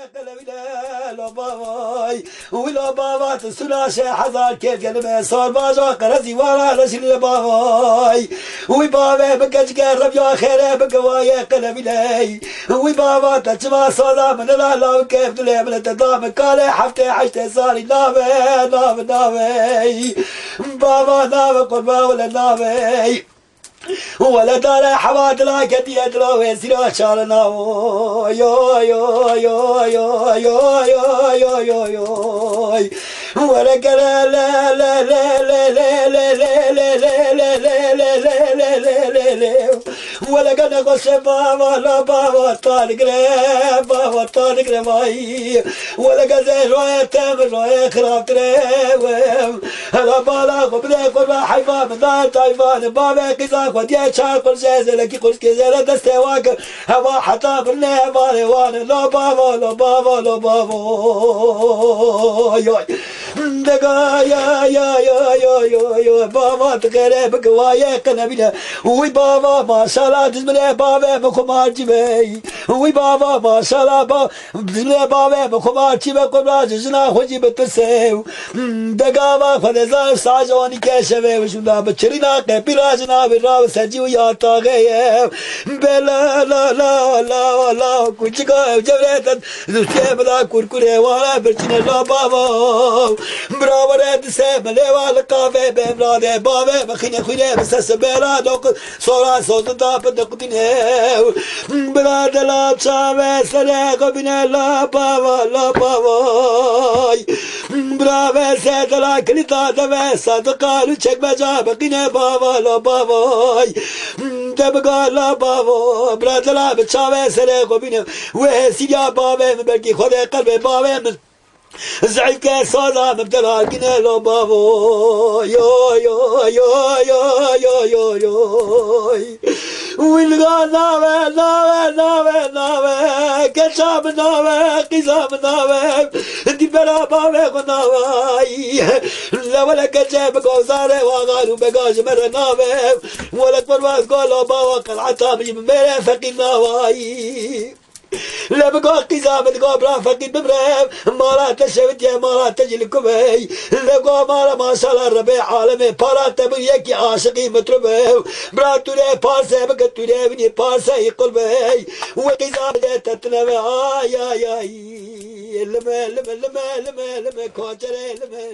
لا باباي ولا بابا تسنا شي حزار كيف قلبي صار باجا قرزي ورا رجل باباي وي بابا بقج قرب يا خير بقوايا قلبي لي وي بابا تجمع صدا من لا كيف دلي من تدام كالي حفتي حشتي صاري نامي بابا نامي قربا ولا نامي ولا دار حواد لا كدي ادلو وسيرا شارنا يو يو يو يو يو يو يو يو ولا كلا لا لا لا لا لا لا لا لا لا لا لا لا لا ولا كنا قش بابا لا بابا طارق ماي ولا كذا رواه تامر رواه خراب تريم هلا بالا قبل قرب حيفا من دار تايفان بابا كذا ودي شاكل زلكي قرص كذا دستواك هوا حتى بالله بالي وانا لا بابا يا دقا يا بابا تقرب قوايا قنبيله وي بابا ما شاء الله بسم بابا مخمار جبي وي بابا ما شاء الله بسم بابا مخمار جبي قبل جزنا خوجي بتسيو دقا ما فدزا ساجوني كشبه وشودا بچرينا كبيراجنا براو سجيو يا طاغي بلا لا कुछ का जबरत दूसरे बदा कुरकुरे वाला बरचने ला बाबा बराबर है से भले वाला कावे बेमरा दे बावे मखिने खुने बस बेला दोक सोरा सोता पदकुतिने बला दला चावे सरे को बिना ला बाबा ब्रावे से दला खलिता दवे सदकालु चक बजा बकिने बाबा ला बाबा दबगा ला बाबा ब्रादला बचावे सरे को बिना وه سيا بابا مبكي خذ قلبي بابا زعيم كاسولا مبدلا قنا له بابا يو والغا ناوي كشاب ناوي قزام ناوي دي بلا بابا ناوي لا ولا كشاب قوزاري وغالو بقاش مرة ناوي ولا برواز قولوا بابا قلعتا من ميرا فقي ناوي لا بقى قزام تقى برا فقيد ببرام مالا تشبت يا مالا تجي كبي لا بقى مالا ما شاء الله الربيع عالمي بارا تبريك يا عاشقي متربي برا توري بارسا بقى توري بني بارسا يقول بي وقزام تتنبي يا لما كوتري لما